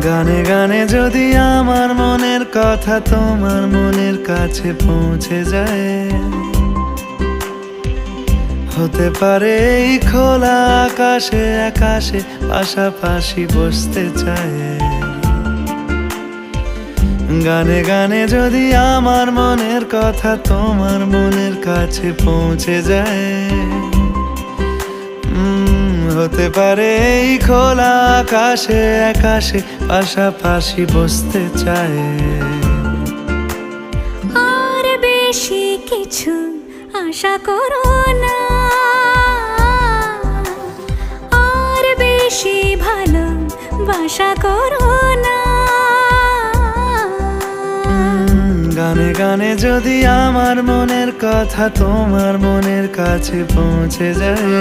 গানে গানে যদি আমার মনের কথা তোমার মনের কাছে পৌঁছে যায়, হতে পারে এই খোলা আকাশে আকাশে পাশাপাশি বসতে চায়। গানে গানে যদি আমার মনের কথা তোমার মনের কাছে পৌঁছে যায়, হতে পারে এই খোলা আকাশে আকাশে পাশাপাশি বসতে চায়। আর বেশি কিছু আশা করো না, আর বেশি ভালোবাসা করো না। গানে গানে যদি আমার মনের কথা তোমার মনের কাছে পৌঁছে যায়,